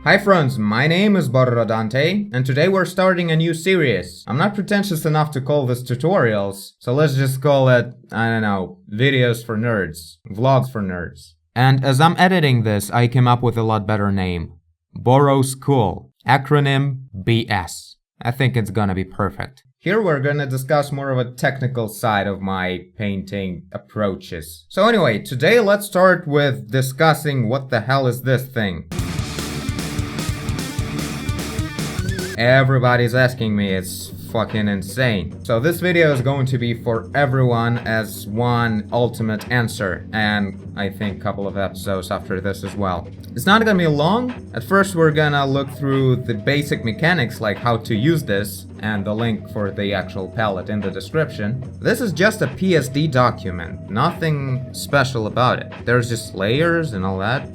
Hi friends, my name is Dante, and today we're starting a new series. I'm not pretentious enough to call this tutorials, so let's just call it, I don't know, videos for nerds, vlogs for nerds. And as I'm editing this, I came up with a lot better name. Borrow's Cool, acronym BS. I think it's gonna be perfect. Here we're gonna discuss more of a technical side of my painting approaches. So anyway, today let's start with discussing what the hell is this thing. Everybody's asking me, it's fucking insane. So this video is going to be for everyone as one ultimate answer, and I think a couple of episodes after this as well. It's not gonna be long. At first we're gonna look through the basic mechanics, like how to use this, and the link for the actual palette in the description. This is just a PSD document, nothing special about it. There's just layers and all that.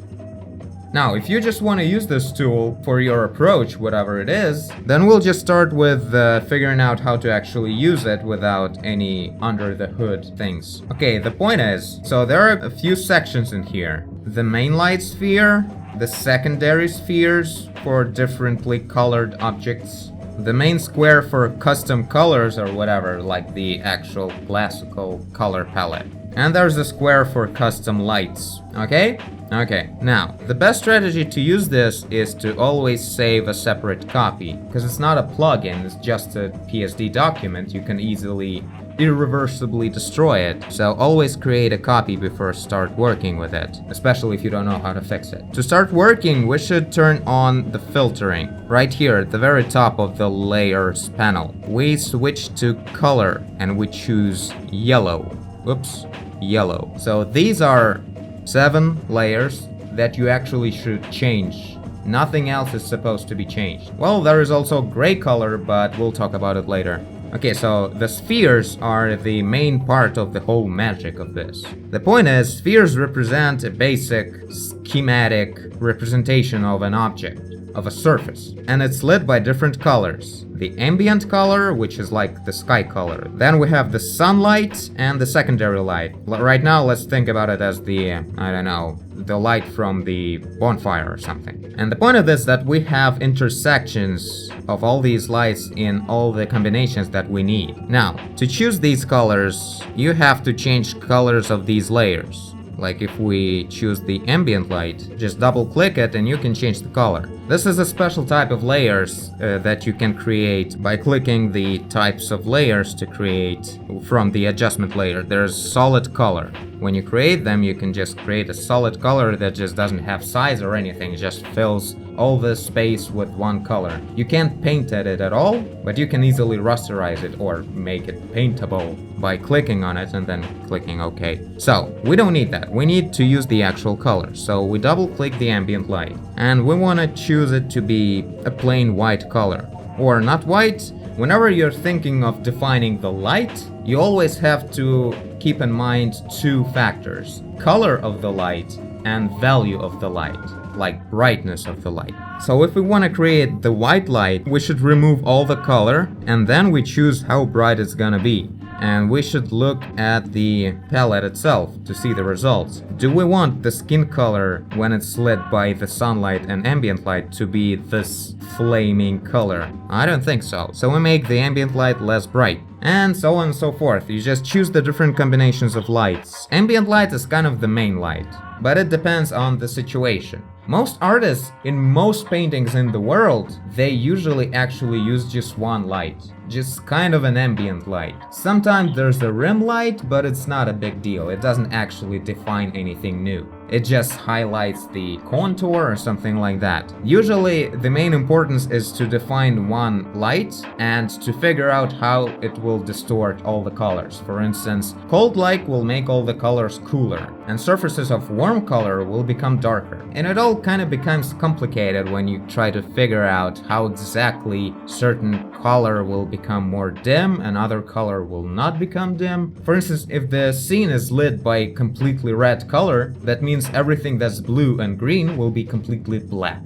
Now, if you just want to use this tool for your approach, whatever it is, then we'll just start with figuring out how to actually use it without any under the hood things. Okay, the point is, so there are a few sections in here. The main light sphere, the secondary spheres for differently colored objects, the main square for custom colors or whatever, like the actual classical color palette. And there's a square for custom lights, okay? Okay, now, the best strategy to use this is to always save a separate copy, because it's not a plugin, it's just a PSD document. You can easily, irreversibly destroy it, so always create a copy before start working with it, especially if you don't know how to fix it. To start working, we should turn on the filtering. Right here at the very top of the layers panel, we switch to color and we choose yellow. Oops, yellow. So these are 7 layers that you actually should change. Nothing else is supposed to be changed. Well, there is also gray color, but we'll talk about it later. Okay, so the spheres are the main part of the whole magic of this. The point is, spheres represent a basic schematic representation of an object, of a surface, and it's lit by different colors. The ambient color, which is like the sky color. Then we have the sunlight and the secondary light. Right now, let's think about it as the, I don't know, the light from the bonfire or something. And the point of this is that we have intersections of all these lights in all the combinations that we need. Now, to choose these colors, you have to change colors of these layers. Like if we choose the ambient light, just double click it and you can change the color. This is a special type of layers that you can create by clicking the types of layers to create from the adjustment layer. There's solid color. When you create them, you can just create a solid color that just doesn't have size or anything, it just fills all this space with one color. You can't paint at it at all, but you can easily rasterize it or make it paintable by clicking on it and then clicking OK. So, we don't need that. We need to use the actual color. So we double click the ambient light and we want to choose it to be a plain white color. Or not white. Whenever you're thinking of defining the light, you always have to keep in mind 2 factors. Color of the light and value of the light, like brightness of the light. So if we want to create the white light, we should remove all the color and then we choose how bright it's gonna be. And we should look at the palette itself to see the results. Do we want the skin color when it's lit by the sunlight and ambient light to be this flaming color? I don't think so. So we make the ambient light less bright. And so on and so forth. You just choose the different combinations of lights. Ambient light is kind of the main light, but it depends on the situation. Most artists in most paintings in the world, they usually actually use just one light. Just kind of an ambient light. Sometimes there's a rim light, but it's not a big deal. It doesn't actually define anything new. It just highlights the contour or something like that. Usually the main importance is to define one light and to figure out how it will distort all the colors. For instance, cold light will make all the colors cooler, and surfaces of warm color will become darker. And it all kind of becomes complicated when you try to figure out how exactly certain color will become more dim and other color will not become dim. For instance, if the scene is lit by completely red color, that means everything that's blue and green will be completely black.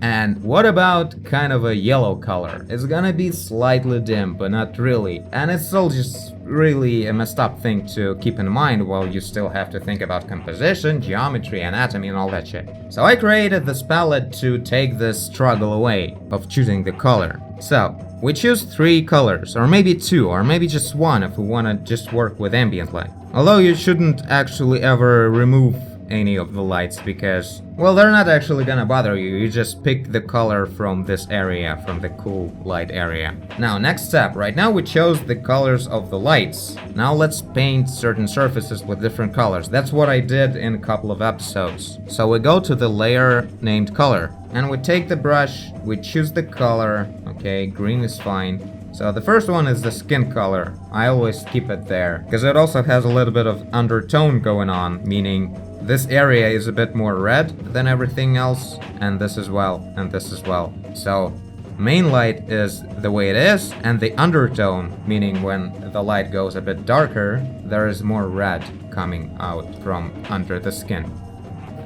And what about kind of a yellow color? It's gonna be slightly dim, but not really. And it's all just really a messed up thing to keep in mind while you still have to think about composition, geometry, anatomy, and all that shit. So I created this palette to take this struggle away of choosing the color. So we choose 3 colors, or maybe 2, or maybe just 1 if we want to just work with ambient light. Although you shouldn't actually ever remove any of the lights because, well, they're not actually gonna bother you. You just pick the color from this area, from the cool light area. Now, next step. Right now we chose the colors of the lights. Now let's paint certain surfaces with different colors. That's what I did in a couple of episodes. So we go to the layer named color and we take the brush, we choose the color. Okay, green is fine. So the first one is the skin color. I always keep it there because it also has a little bit of undertone going on, meaning this area is a bit more red than everything else, and this as well, and this as well. So main light is the way it is, and the undertone, meaning when the light goes a bit darker, there is more red coming out from under the skin.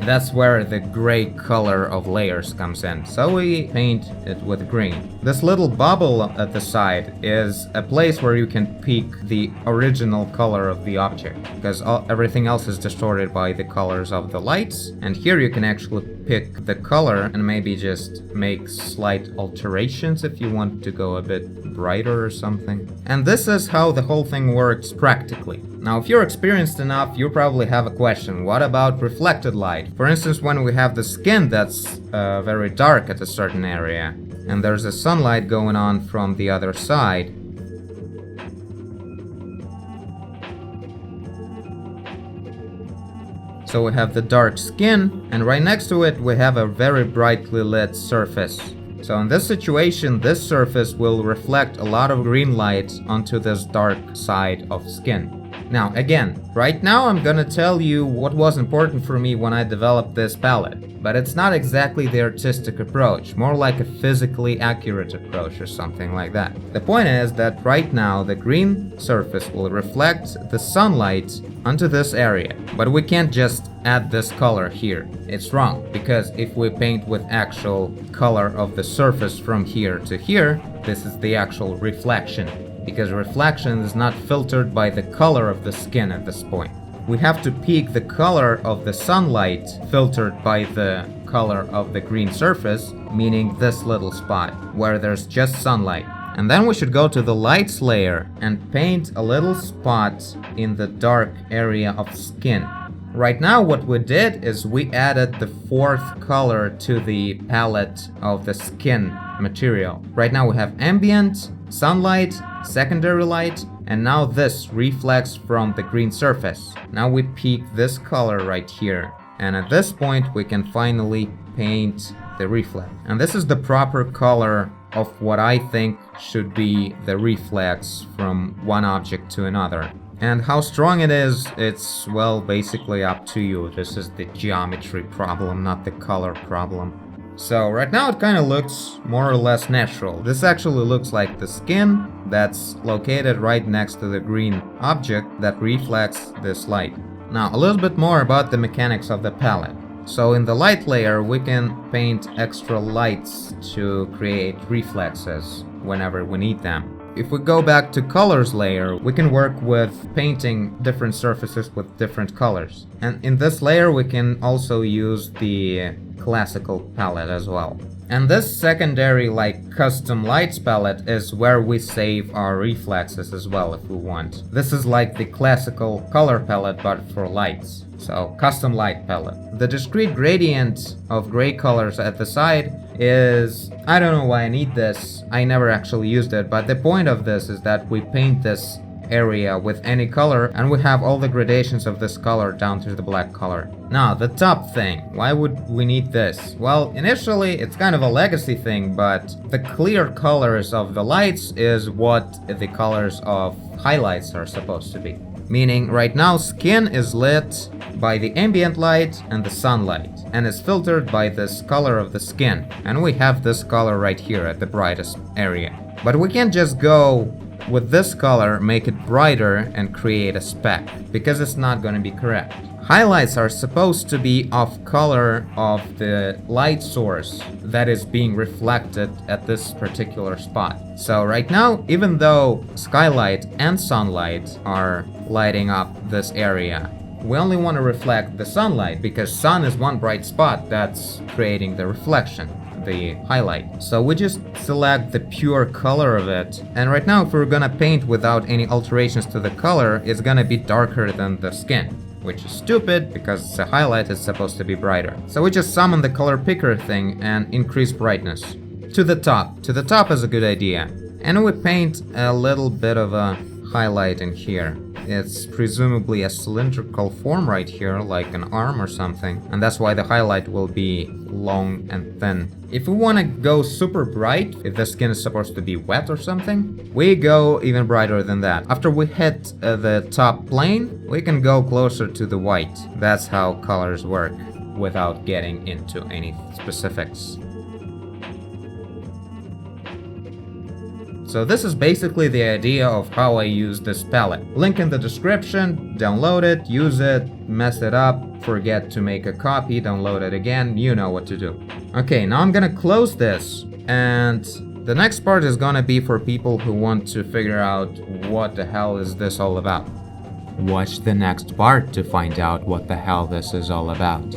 That's where the gray color of layers comes in, so we paint it with green. This little bubble at the side is a place where you can pick the original color of the object, because everything else is distorted by the colors of the lights, and here you can actually pick the color and maybe just make slight alterations if you want to go a bit brighter or something. And this is how the whole thing works practically. Now, if you're experienced enough, you probably have a question. What about reflected light? For instance, when we have the skin that's very dark at a certain area, and there's a sunlight going on from the other side. So we have the dark skin, and right next to it we have a very brightly lit surface. So in this situation, this surface will reflect a lot of green light onto this dark side of skin. Now, again, right now I'm gonna tell you what was important for me when I developed this palette, but it's not exactly the artistic approach, more like a physically accurate approach or something like that. The point is that right now the green surface will reflect the sunlight onto this area, but we can't just add this color here. It's wrong, because if we paint with actual color of the surface from here to here, this is the actual reflection. Because reflection is not filtered by the color of the skin at this point. We have to pick the color of the sunlight filtered by the color of the green surface, meaning this little spot where there's just sunlight. And then we should go to the lights layer and paint a little spot in the dark area of skin. Right now what we did is we added the 4th color to the palette of the skin material. Right now we have ambient, sunlight, secondary light, and now this reflects from the green surface. Now we pick this color right here, and at this point we can finally paint the reflex. And this is the proper color of what I think should be the reflex from one object to another. And how strong it is, it's, well, basically up to you. This is the geometry problem, not the color problem. So right now it kind of looks more or less natural. This actually looks like the skin that's located right next to the green object that reflects this light. Now a little bit more about the mechanics of the palette. So in the light layer we can paint extra lights to create reflexes whenever we need them. If we go back to colors layer, we can work with painting different surfaces with different colors. And in this layer we can also use the classical palette as well. And this secondary, like, custom lights palette is where we save our reflexes as well if we want. This is like the classical color palette but for lights. So, custom light palette. The discrete gradient of gray colors at the side is... I don't know why I need this. I never actually used it, but the point of this is that we paint this area with any color and we have all the gradations of this color down to the black color. Now, the top thing. Why would we need this? Well, initially it's kind of a legacy thing, but the clear colors of the lights is what the colors of highlights are supposed to be. Meaning, right now skin is lit by the ambient light and the sunlight, and is filtered by this color of the skin. And we have this color right here at the brightest area. But we can't just go with this color, make it brighter and create a speck, because it's not going to be correct. highlights are supposed to be of color of the light source that is being reflected at this particular spot. So right now, even though skylight and sunlight are lighting up this area, we only want to reflect the sunlight because sun is one bright spot that's creating the reflection, the highlight. So we just select the pure color of it. And right now, if we're gonna paint without any alterations to the color, it's gonna be darker than the skin, which is stupid because the highlight is supposed to be brighter. So we just summon the color picker thing and increase brightness. To the top. To the top is a good idea. And we paint a little bit of a highlight in here. It's presumably a cylindrical form right here, like an arm or something, and that's why the highlight will be long and thin. If we want to go super bright, if the skin is supposed to be wet or something, we go even brighter than that. After we hit the top plane, we can go closer to the white. That's how colors work, without getting into any specifics. So this is basically the idea of how I use this palette. Link in the description, download it, use it, mess it up, forget to make a copy, download it again, you know what to do. Okay, now I'm gonna close this, and the next part is gonna be for people who want to figure out what the hell is this all about. Watch the next part to find out what the hell this is all about.